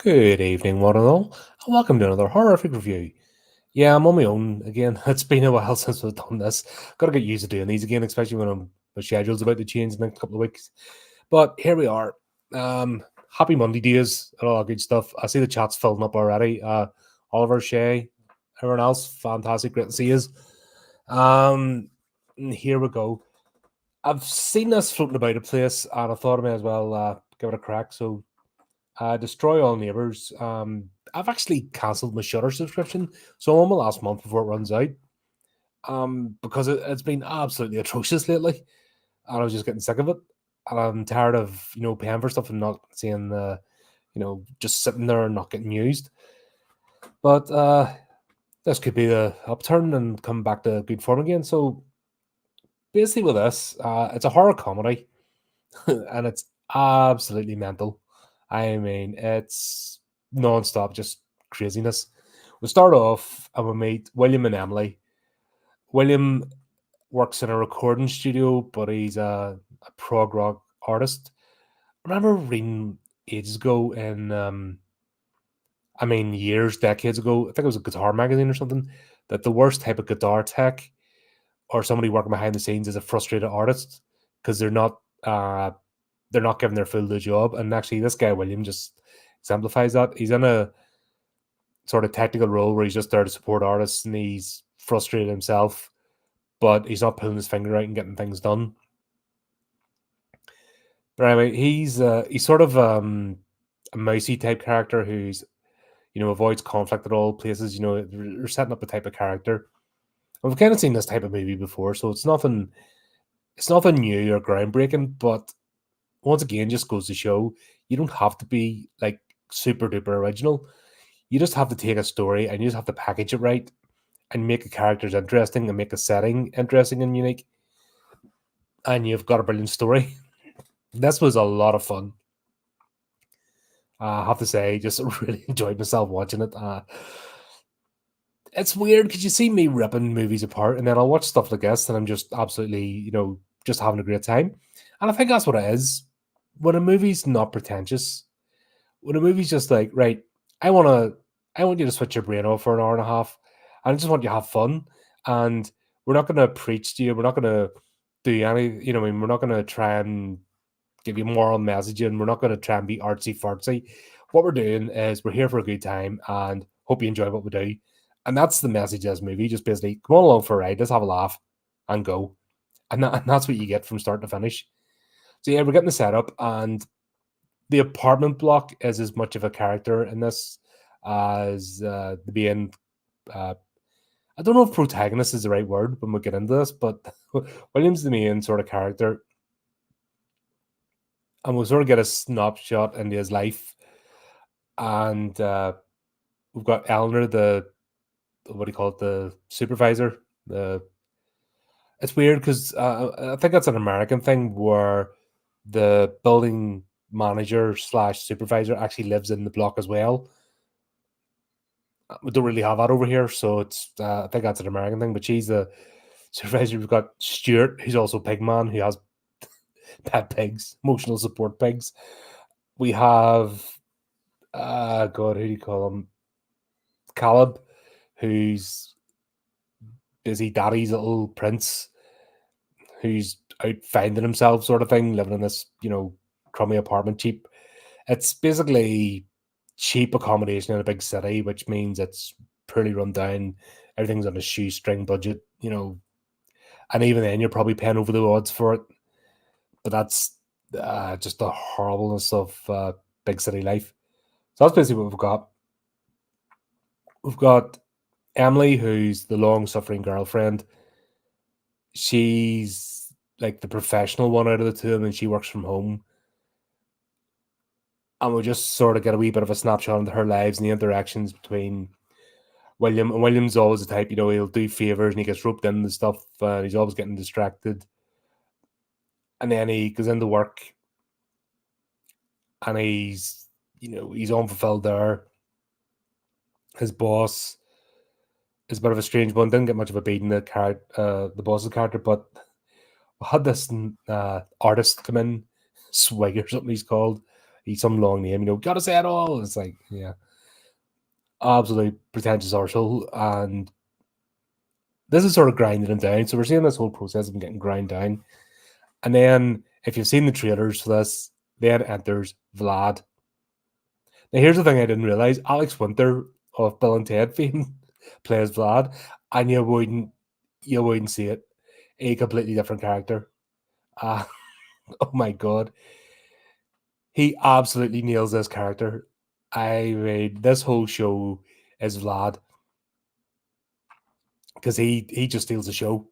Good evening, one and all, and welcome to another horrific review. Yeah, I'm on my own again. It's been a while since we've done this. Got to get used to doing these again, especially when my schedule's about to change in the next couple of weeks. But here we are. Happy Monday days and all that good stuff. I see the chat's filling up already. Oliver, Shay, everyone else, fantastic, great to see you. And here we go. I've seen this floating about a place, and I thought I may as well give it a crack. So Destroy All Neighbors. I've actually cancelled my Shutter subscription, so I'm on my last month before it runs out. Because it's been absolutely atrocious lately, and I was just getting sick of it. And I'm tired of paying for stuff and not seeing the, just sitting there and not getting used. But this could be the upturn and come back to good form again. So basically, with this, it's a horror comedy, and it's absolutely mental. I mean, it's non-stop, just craziness. We start off and we meet William and Emily. William works in a recording studio, but he's a prog rock artist. I remember reading ages ago years, decades ago, I think it was a guitar magazine or something, that the worst type of guitar tech or somebody working behind the scenes is a frustrated artist because they're not giving their full the job. And actually, this guy William just exemplifies that. He's in a sort of technical role where he's just there to support artists, and he's frustrated himself, but he's not pulling his finger out and getting things done. But anyway, he's sort of a mousy type character who's avoids conflict at all places. They're setting up a type of character. We've kind of seen this type of movie before, so it's nothing new or groundbreaking, but once again, just goes to show you don't have to be like super duper original. You just have to take a story and you just have to package it right and make the characters interesting and make the setting interesting and unique. And you've got a brilliant story. This was a lot of fun. I have to say, just really enjoyed myself watching it. It's weird because you see me ripping movies apart, and then I'll watch stuff like this, and I'm just absolutely, just having a great time. And I think that's what it is. When a movie's not pretentious, when a movie's just like, right, I want you to switch your brain off for an hour and a half. I just want you to have fun, and we're not going to preach to you. We're not going to do any, we're not going to try and give you moral messaging. We're not going to try and be artsy fartsy. What we're doing is we're here for a good time and hope you enjoy what we do. And that's the message of this movie. Just basically come on along for a ride, let's have a laugh and go. And that's what you get from start to finish. So yeah, we're getting the setup, and the apartment block is as much of a character in this as the being. I don't know if protagonist is the right word when we get into this, but William's the main sort of character, and we'll sort of get a snapshot into his life. And we've got Eleanor, the what do you call it, the supervisor. It's weird because I think that's an American thing where the building manager slash supervisor actually lives in the block as well. We don't really have that over here, so it's I think that's an American thing. But she's the supervisor. We've got Stuart, who's also Pigman, who has pet pigs, emotional support pigs. We have God, who do you call him? Caleb, who's busy daddy's little prince, who's out finding himself, sort of thing, living in this crummy apartment, cheap. It's basically cheap accommodation in a big city, which means it's pretty run down. Everything's on a shoestring budget, and even then you're probably paying over the odds for it. But that's just the horribleness of big city life. So that's basically what we've got. We've got Emily, who's the long-suffering girlfriend. She's like the professional one out of the two, and she works from home. And we'll just sort of get a wee bit of a snapshot into her lives and the interactions between William. And William's always the type, he'll do favors and he gets roped into stuff, and he's always getting distracted. And then he goes into work, and he's unfulfilled there. His boss is a bit of a strange one. Didn't get much of a beating, the boss's character, but we had this artist come in, Swig or something he's called. He's some long name, gotta say it all. It's like, yeah, absolute pretentious arsehole. And this is sort of grinding him down. So we're seeing this whole process of him getting ground down. And then, if you've seen the trailers for this, then enters Vlad. Now, here's the thing I didn't realize: Alex Winter of Bill and Ted fame plays Vlad, and you wouldn't see it. A completely different character. Uh, oh my god, he absolutely nails this character. I mean, this whole show is Vlad because he just steals the show.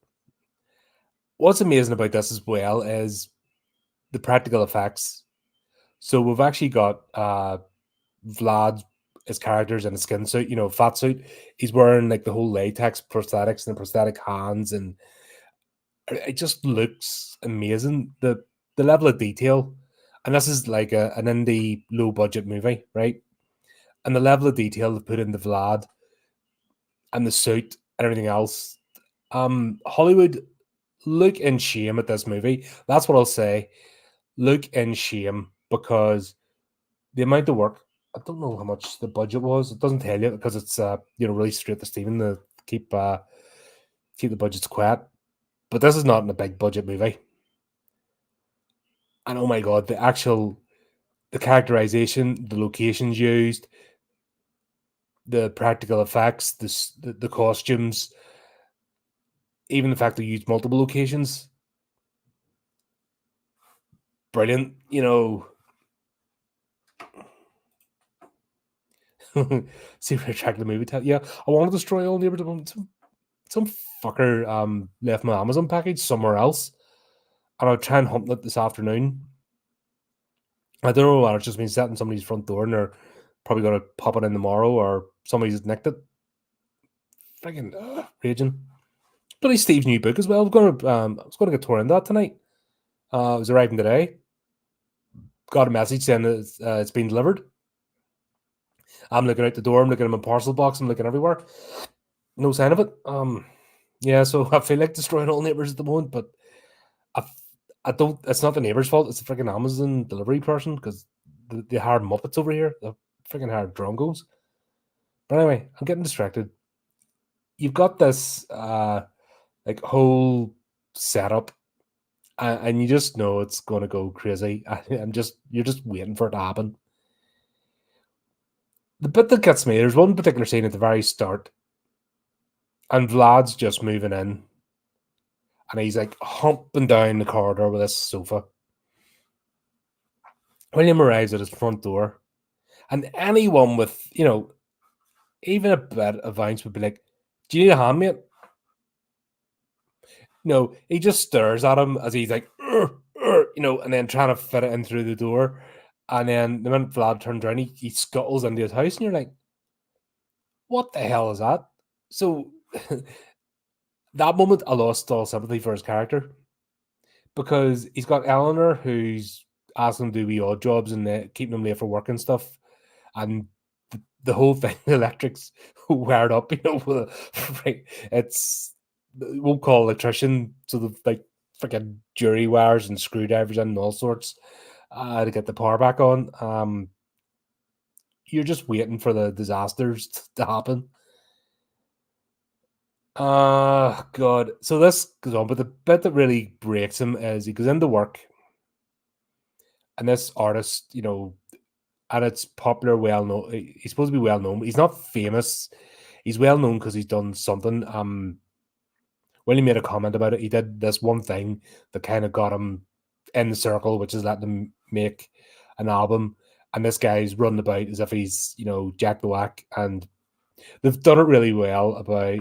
What's amazing about this as well is the practical effects. So we've actually got Vlad, his characters in a skin suit, fat suit. He's wearing like the whole latex prosthetics and the prosthetic hands, and it just looks amazing. The level of detail, and this is like an indie low budget movie, right? And the level of detail they put into Vlad and the suit and everything else. Hollywood, look in shame at this movie. That's what I'll say. Look in shame because the amount of work. I don't know how much the budget was. It doesn't tell you because it's released straight to Steven to keep the budgets quiet. But this is not in a big budget movie. And oh my god, the characterization, the locations used, the practical effects, the costumes, even the fact they used multiple locations. Brilliant, See where track the movie title. Yeah, I want to destroy all neighbors. Some fucker left my Amazon package somewhere else, and I'll try and hunt it this afternoon. I don't know whether it's just been set in somebody's front door and they're probably going to pop it in tomorrow, or somebody's nicked it. Freaking raging. Bloody Steve's new book as well. I was going to get tore into that tonight. It was arriving today. Got a message saying it's been delivered. I'm looking out the door. I'm looking at my parcel box. I'm looking everywhere. No sign of it. Yeah, so I feel like destroying all neighbors at the moment, but I don't. It's not the neighbor's fault. It's the freaking Amazon delivery person because they hired Muppets over here. The freaking hired drongos. But anyway, I'm getting distracted. You've got this like whole setup, and you just know it's going to go crazy. You're just waiting for it to happen. The bit that gets me, there's one particular scene at the very start, and Vlad's just moving in, and he's like humping down the corridor with his sofa. William arrives at his front door, and anyone with, even a bit of ounce would be like, "Do you need a hand, mate?" No, he just stares at him as he's like, and then trying to fit it in through the door. And then the minute Vlad turns around, he scuttles into his house, and you're like, what the hell is that? So that moment, I lost all sympathy for his character because he's got Eleanor who's asking him to do wee odd jobs and keeping him late for work and stuff. And the whole thing, the electric's wired up, right? We'll call electrician, so the like freaking jury wires and screwdrivers and all sorts to get the power back on. You're just waiting for the disasters to happen. God. So this goes on, but the bit that really breaks him is he goes into work, and this artist, and it's popular, well known. He's supposed to be well known, but he's not famous. He's well known because he's done something. When he made a comment about it, he did this one thing that kind of got him in the circle, which is letting him make an album. And this guy's running about as if he's, Jack the Whack. And they've done it really well about,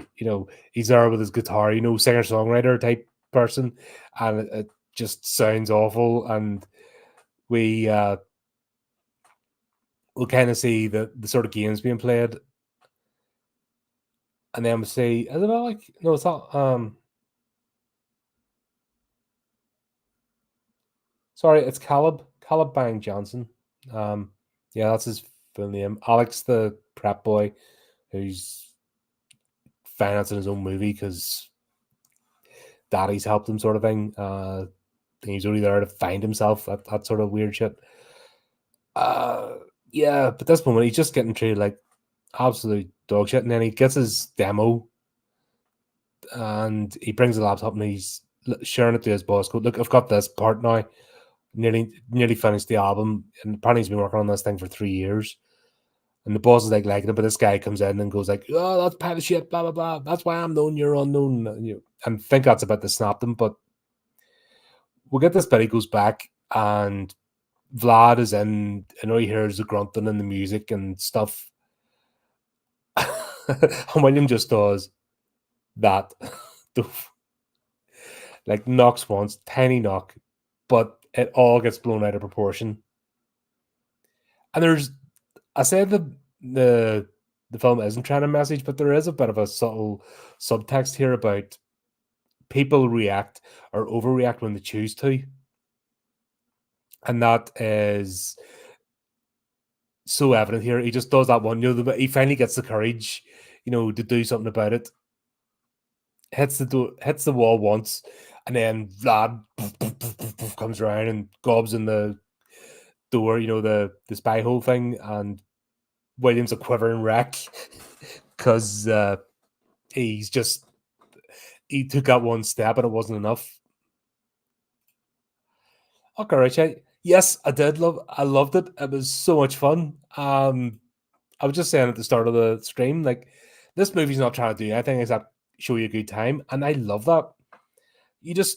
he's there with his guitar, singer-songwriter type person. And it just sounds awful. And we'll kind of see the sort of games being played. And then we see, is it all like, no, it's not, sorry, it's Caleb Bang Johnson. Yeah, that's his full name. Alex, the prep boy, who's financing his own movie because daddy's helped him, sort of thing. He's only there to find himself. That sort of weird shit. Uh, yeah, but this moment he's just getting treated like absolute dog shit, and then he gets his demo and he brings the laptop and he's sharing it to his boss. Go, look, I've got this part now. Nearly finished the album, and apparently he's been working on this thing for 3 years. And the boss is like liking it, but this guy comes in and goes like, "Oh, that's pile of shit, blah blah blah. That's why I'm known. You're unknown." And think that's about to snap them, but we'll get this bit. He goes back, and Vlad is in, and all he hears the grunting and the music and stuff. And William just does that, like knocks once, tiny knock, but it all gets blown out of proportion. And I said the the film isn't trying to message, but there is a bit of a subtle subtext here about people react or overreact when they choose to, and that is so evident here. He just does that one, he finally gets the courage, to do something about it. Hits the door, hits the wall once, and then Vlad comes around and gobs in the door, the spy hole thing, and William's a quivering wreck because he's just he took that one step and it wasn't enough. Okay, Richie. Yes, I loved it. It was so much fun. I was just saying at the start of the stream, like this movie's not trying to do anything except show you a good time, and I love that.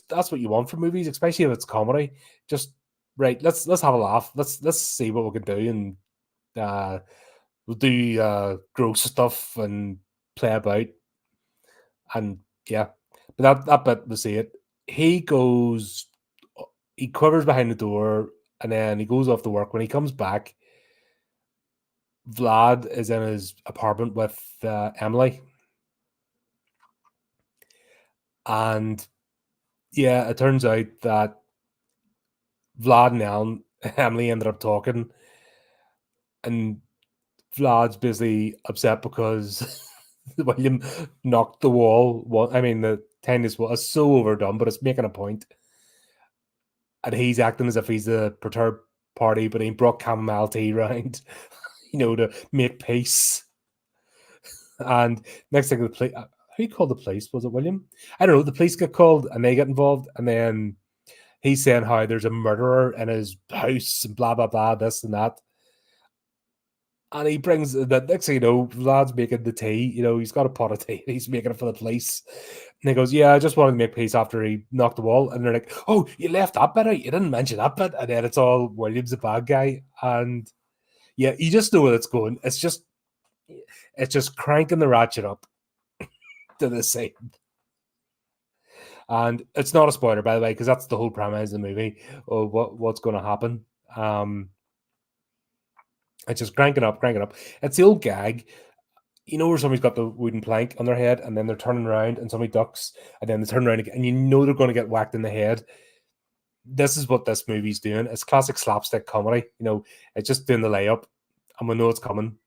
That's what you want from movies, especially if it's comedy. Just right, let's have a laugh. Let's see what we can do, and uh, we'll do gross stuff and play about, and yeah. But that bit was it. He goes, he quivers behind the door, and then he goes off to work. When he comes back, Vlad is in his apartment with Emily, and yeah, it turns out that Vlad and Emily ended up talking, and Vlad's basically upset because William knocked the wall. Well, I mean, the tennis wall is so overdone, but it's making a point. And he's acting as if he's the perturbed party, but he brought chamomile tea round, to make peace. And next thing, the police, who called the police? Was it William? I don't know. The police get called and they get involved, and then he's saying how there's a murderer in his house and blah blah blah, this and that. And he brings the next thing you know, Vlad's making the tea. He's got a pot of tea. He's making it for the police. And he goes, "Yeah, I just wanted to make peace after he knocked the wall." And they're like, "Oh, you left that bit out. You didn't mention that bit." And then it's all William's a bad guy. And yeah, you just know where it's going. It's just cranking the ratchet up to the same. And it's not a spoiler, by the way, because that's the whole premise of the movie. Of what's going to happen. It's just cranking up, cranking up. It's the old gag, where somebody's got the wooden plank on their head and then they're turning around and somebody ducks and then they turn around again and they're going to get whacked in the head. This is what this movie's doing. It's classic slapstick comedy. It's just doing the layup and we know it's coming.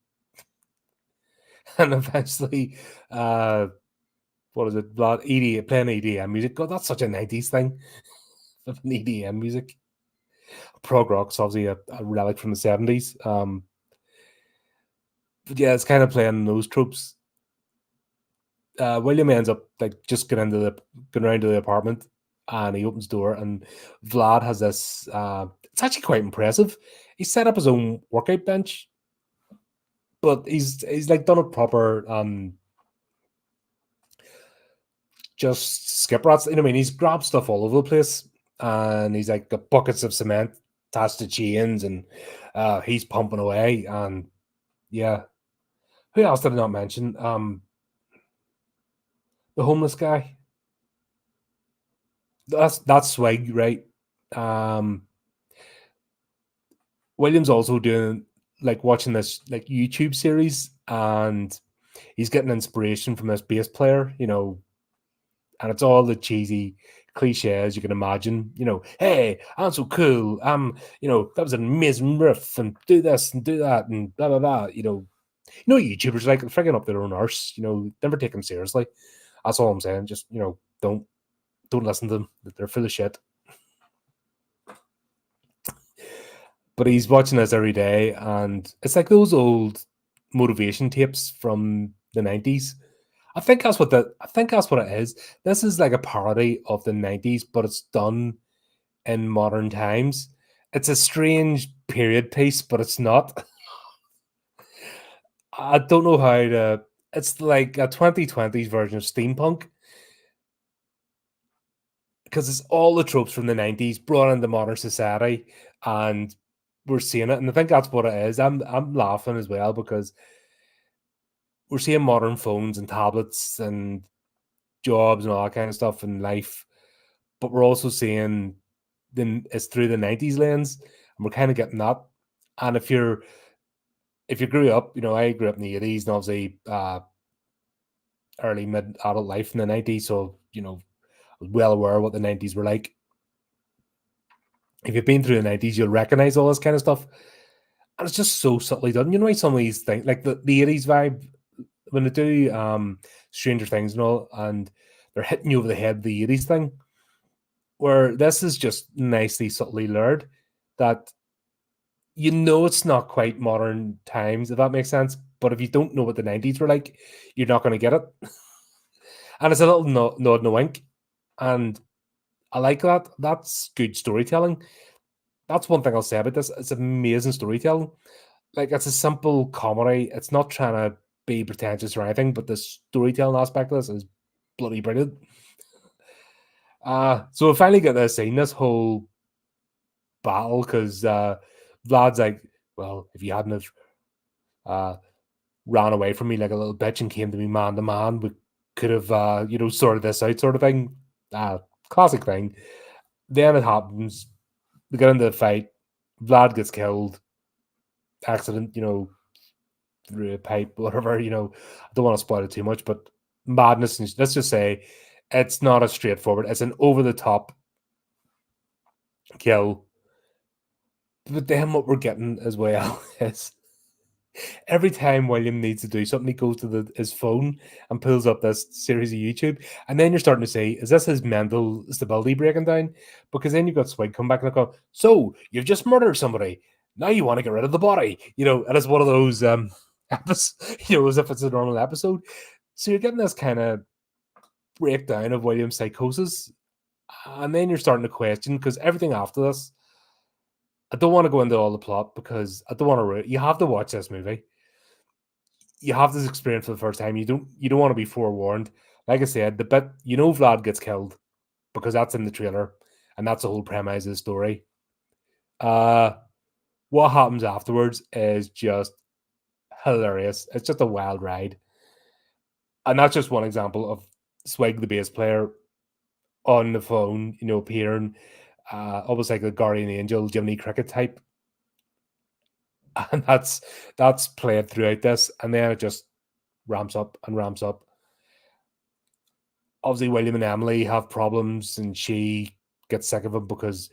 And eventually, what is it? Blood EDM, playing EDM music. God, that's such a 90s thing. An EDM music. Prog rock's obviously a relic from the 70s. But yeah, it's kind of playing those tropes. William ends up like just going around to the apartment, and he opens the door, and Vlad has this. It's actually quite impressive. He set up his own workout bench, but he's like done it proper. Just skip rats. You know what I mean? He's grabbed stuff all over the place, and he's like got buckets of cement attached to chains, and he's pumping away. And yeah, who else did I not mention? The homeless guy. That's swag, right? Um, William's also doing like watching this like YouTube series, and he's getting inspiration from this bass player, and it's all the cheesy cliches you can imagine. Hey, I'm so cool. That was an amazing riff, and do this and do that, and blah blah blah. YouTubers like frigging up their own arse. Never take them seriously. That's all I'm saying. Just don't listen to them. They're full of shit. but he's watching this every day, and it's like those old motivation tapes from the 90s. I think that's what it is. This is like a parody of the 90s, but it's done in modern times. It's a strange period piece, but it's not. I don't know how to. It's like a 2020s version of steampunk because it's all the tropes from the 90s brought into modern society, and we're seeing it. And I think that's what it is. I'm laughing as well because we're seeing modern phones and tablets and jobs and all that kind of stuff in life, but we're also seeing it's through the 90s lens, and we're kind of getting that. And if you grew up, I grew up in the 80s, and obviously early mid adult life in the 90s, so I was well aware of what the 90s were like. If you've been through the 90s, you'll recognize all this kind of stuff, and it's just so subtly done. You know, some of these things, like the 80s vibe, when they do Stranger Things and all, and they're hitting you over the head with the 80s thing, where this is just nicely subtly lured, that it's not quite modern times, if that makes sense. But if you don't know what the 90s were like, you're not going to get it. And it's a little nod and a wink. And I like that. That's good storytelling. That's one thing I'll say about this. It's amazing storytelling. Like, it's a simple comedy. It's not trying to be pretentious or anything, but the storytelling aspect of this is bloody brilliant. So we finally get to see this whole battle because Vlad's like, well, if you hadn't have ran away from me like a little bitch and came to me man to man, we could have, sorted this out, sort of thing. Classic thing. Then it happens. They get into the fight. Vlad gets killed. Accident, through a pipe, whatever. I don't want to spoil it too much, but madness. And let's just say it's not as straightforward. It's an over the top kill. But then what we're getting as well is every time William needs to do something, he goes to his phone and pulls up this series of YouTube. And then you're starting to say, is this his mental stability breaking down? Because then you've got Swig come back and go, so you've just murdered somebody. Now you want to get rid of the body. And it's one of those episodes, as if it's a normal episode. So you're getting this kind of breakdown of William's psychosis. And then you're starting to question, because everything after this, I don't want to go into all the plot because I don't want to. You have to watch this movie. You have this experience for the first time. You don't want to be forewarned. Like I said, the bit Vlad gets killed because that's in the trailer, and that's the whole premise of the story. What happens afterwards is just hilarious. It's just a wild ride, and that's just one example of Swig, the bass player, on the phone, appearing almost like a guardian angel, Jiminy Cricket type. And that's played throughout this, and then it just ramps up and ramps up. Obviously, William and Emily have problems, and she gets sick of him because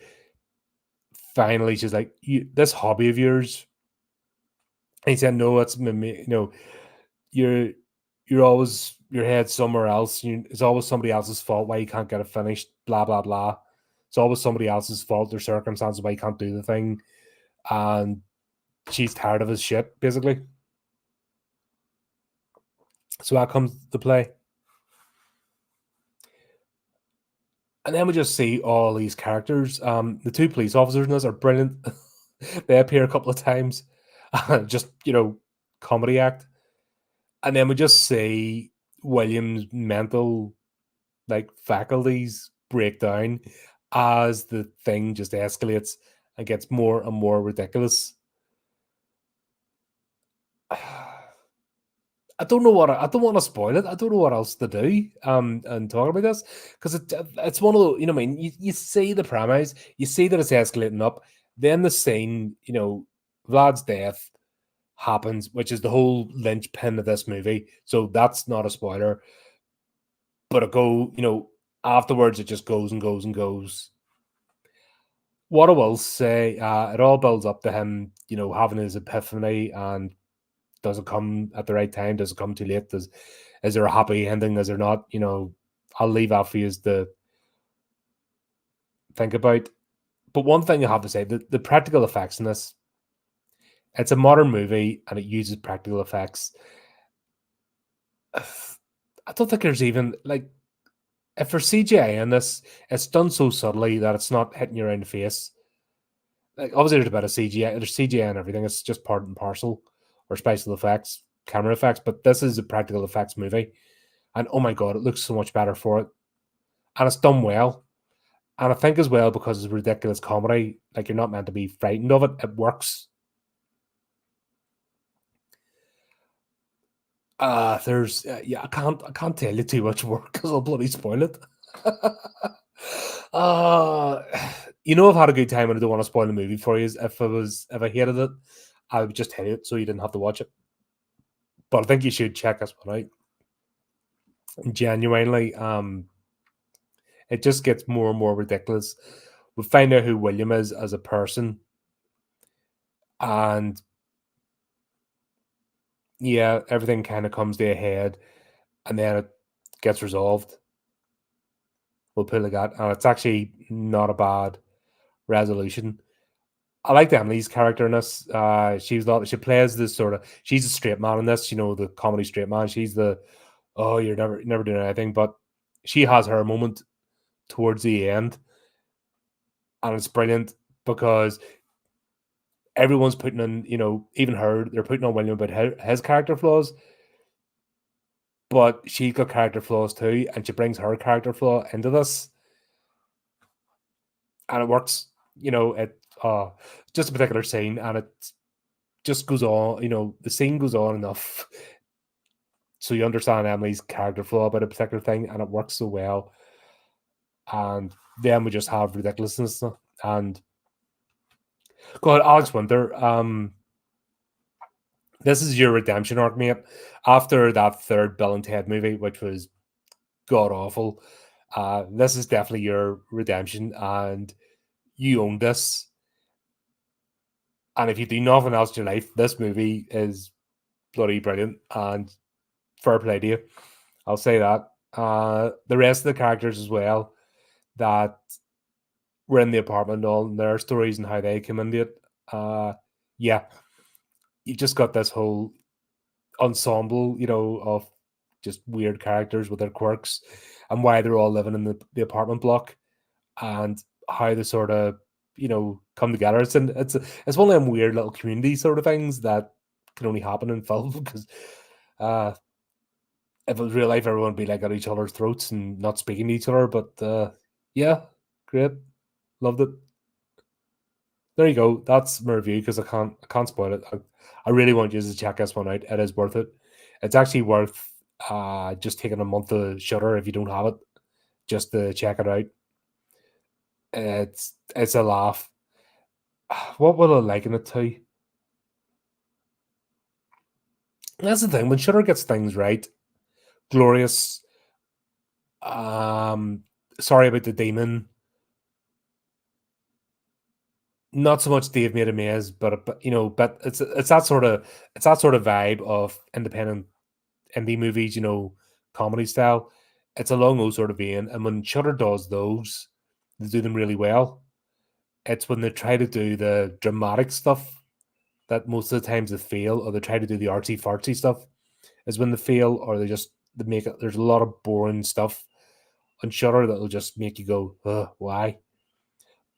finally she's like, "This hobby of yours." And he said, "No, it's me. You're always your head somewhere else. It's always somebody else's fault why you can't get it finished. Blah blah blah. It's always somebody else's fault or circumstances why you can't do the thing." And she's tired of his shit, basically. So that comes to play. And then we just see all these characters. The two police officers in this are brilliant. They appear a couple of times. Just, comedy act. And then we just see William's mental, faculties break down as the thing just escalates and gets more and more ridiculous. I don't know I don't want to spoil it. I don't know what else to do and talk about this because it's one of the, you see the premise, you see that it's escalating up, then the scene, Vlad's death happens, which is the whole linchpin of this movie. So that's not a spoiler. But afterwards it just goes and goes and goes. What I will say, it all builds up to him, having his epiphany, and does it come at the right time? Does it come too late? Is there a happy ending? Is there not? I'll leave that for you to think about. But one thing I have to say, the practical effects in this, it's a modern movie and it uses practical effects. I don't think there's even like if there's CGI in this, it's done so subtly that it's not hitting you around the face. Like obviously there's a bit of CGI, there's CGI and everything. It's just part and parcel, or special effects, camera effects. But this is a practical effects movie, and oh my god, it looks so much better for it, and it's done well. And I think as well because it's ridiculous comedy, like you're not meant to be frightened of it. It works. There's yeah, I can't tell you too much more because I'll bloody spoil it. uh I've had a good time and I don't want to spoil the movie for you. If I hated it, I would just hate it so you didn't have to watch it. But I think you should check this one out. Genuinely, it just gets more and more ridiculous. We find out who William is as a person, and yeah, everything kind of comes to a head, and then it gets resolved. We'll put it like that, and it's actually not a bad resolution. I like Emily's character in this. She plays this sort of she's a straight man in this, the comedy straight man. She's the oh, you're never doing anything, but she has her moment towards the end, and it's brilliant because everyone's putting in, even her, they're putting on William about his character flaws, but she's got character flaws too, and she brings her character flaw into this, and it works. It just a particular scene, and it just goes on. The scene goes on enough so you understand Emily's character flaw about a particular thing, and it works so well. And then we just have ridiculousness. And God, Alex Winter, this is your redemption arc, mate. After that third Bill and Ted movie, which was god awful, this is definitely your redemption, and you own this. And if you do nothing else in your life, this movie is bloody brilliant, and fair play to you. I'll say that. The rest of the characters as well that were in the apartment, all their stories and how they came into it. Yeah, you just got this whole ensemble, of just weird characters with their quirks and why they're all living in the apartment block and how they sort of, come together. It's one of them weird little community sort of things that can only happen in film because uh if it was real life, everyone would be like at each other's throats and not speaking to each other. But yeah, great, loved it. There you go. That's my review because I can't spoil it. I really want you to check this one out. It is worth it. It's actually worth just taking a month of Shutter if you don't have it, just to check it out. It's a laugh. What will I liken it to? That's the thing. When Shutter gets things right, glorious. Sorry about the demon. Not so much Dave made a maze, but it's that sort of vibe of independent indie movies, comedy style. It's along those sort of vein, and when Shutter does those, they do them really well. It's when they try to do the dramatic stuff that most of the times they fail, or they try to do the artsy fartsy stuff is when they fail, or they make it. There's a lot of boring stuff on Shutter that'll just make you go, why?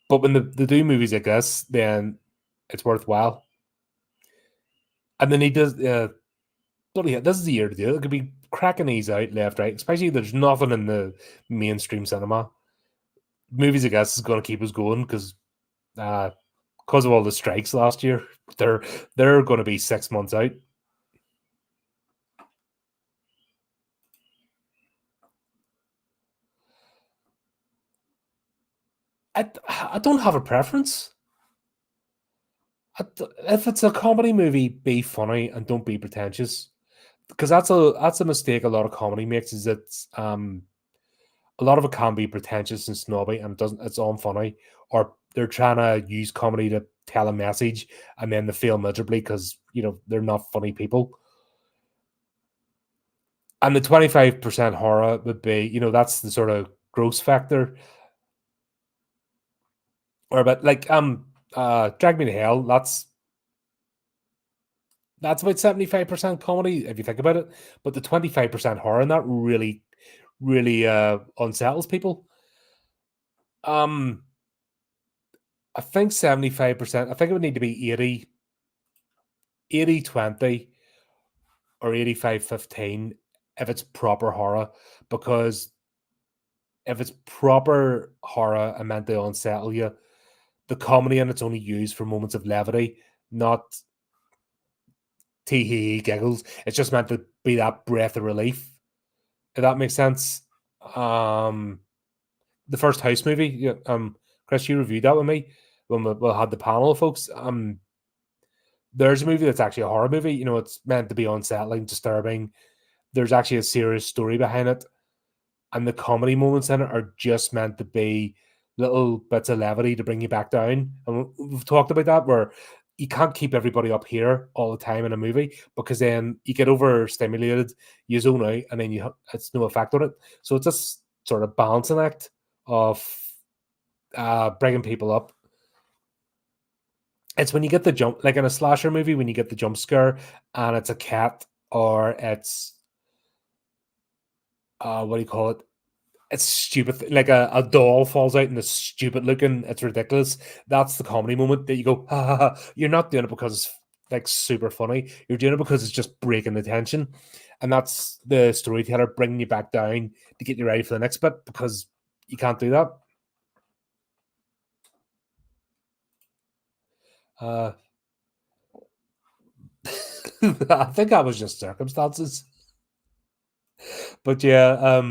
But when they do movies like this, then it's worthwhile. And then he does. Bloody hell, this is the year to do it. It could be cracking these out left, right. Especially there's nothing in the mainstream cinema. Movies, I guess, is going to keep us going because of all the strikes last year. They're going to be 6 months out. I don't have a preference. If it's a comedy movie, be funny and don't be pretentious. Because that's a mistake a lot of comedy makes. Is that a lot of it can be pretentious and snobby, and it's unfunny, or they're trying to use comedy to tell a message, and then they fail miserably because they're not funny people. And the 25% horror would be, that's the sort of gross factor. Or about like Drag Me to Hell. That's about 75% comedy if you think about it. But the 25% horror in that really unsettles people. Um, I think 75%. I think it would need to be 80-20 or 85-15 if it's proper horror, because if it's proper horror and meant to unsettle you, the comedy in it's only used for moments of levity, not tee hee hee giggles. It's just meant to be that breath of relief, if that makes sense. Um, the first House movie, yeah, Chris, you reviewed that with me when we had the panel of folks. There's a movie that's actually a horror movie. You know, it's meant to be unsettling, disturbing. There's actually a serious story behind it, and the comedy moments in it are just meant to be little bits of levity to bring you back down. And we've talked about that, where you can't keep everybody up here all the time in a movie, because then you get overstimulated, you zone out, and then it's no effect on it. So it's this sort of balancing act of bringing people up. It's when you get the jump, like in a slasher movie, when you get the jump scare and it's a cat, or it's what do you call it? It's stupid. Like a doll falls out and it's stupid looking. It's ridiculous. That's the comedy moment that you go, ha ha ha. You're not doing it because it's like super funny. You're doing it because it's just breaking the tension. And that's the storyteller bringing you back down to get you ready for the next bit, because you can't do that. Uh, I think that was just circumstances. But yeah,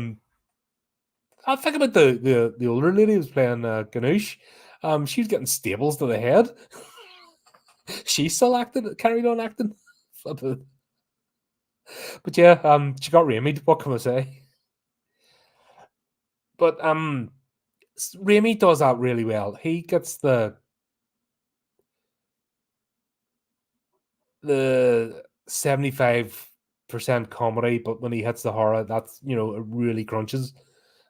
I think about the older lady who's playing Ganoush. She was getting staples to the head. She still acted, carried on acting. But yeah, she got Raimi. What can I say? But Raimi does that really well. He gets the 75% comedy, but when he hits the horror, that's, you know, it really crunches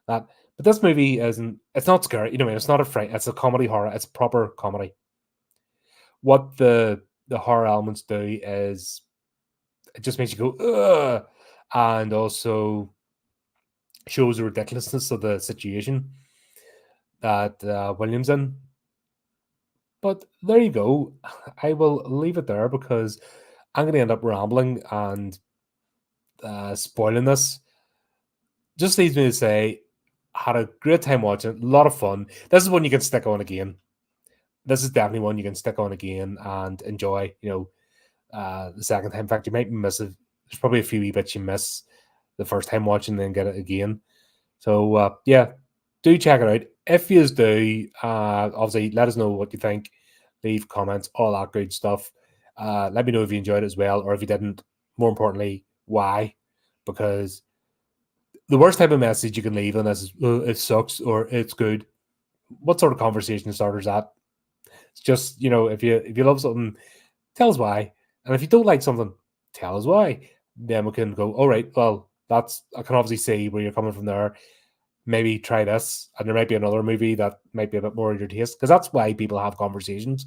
that. But this movie isn't. It's not scary. You know, what I mean, it's not a fright. It's a comedy horror. It's proper comedy. What the horror elements do is it just makes you go ugh, and also shows the ridiculousness of the situation that Williams in. But there you go. I will leave it there because I'm going to end up rambling and spoiling this. Just leaves me to say, had a great time watching it, a lot of fun. This is one you can stick on again. This is definitely one you can stick on again and enjoy. You know, the second time. In fact, you might miss it. There's probably a few wee bits you miss the first time watching, then get it again. So yeah, do check it out. If you do, obviously let us know what you think. Leave comments, all that good stuff. Let me know if you enjoyed it as well, or if you didn't. More importantly, why? Because the worst type of message you can leave on this is it sucks or it's good. What sort of conversation starters that? It's just, you know, if you love something, tell us why. And if you don't like something, tell us why. Then we can go, all right, well, that's I can obviously see where you're coming from there. Maybe try this. And there might be another movie that might be a bit more in your taste. Because that's why people have conversations.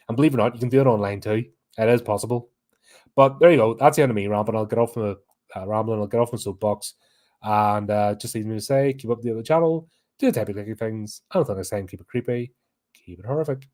And believe it or not, you can do it online too. It is possible. But there you go. That's the end of me rambling. I'll get off my rambling. I'll get off my soapbox. And just leaves me to say, keep up the other channel, do the type of clicky things. Until next time, keep it creepy, keep it horrific.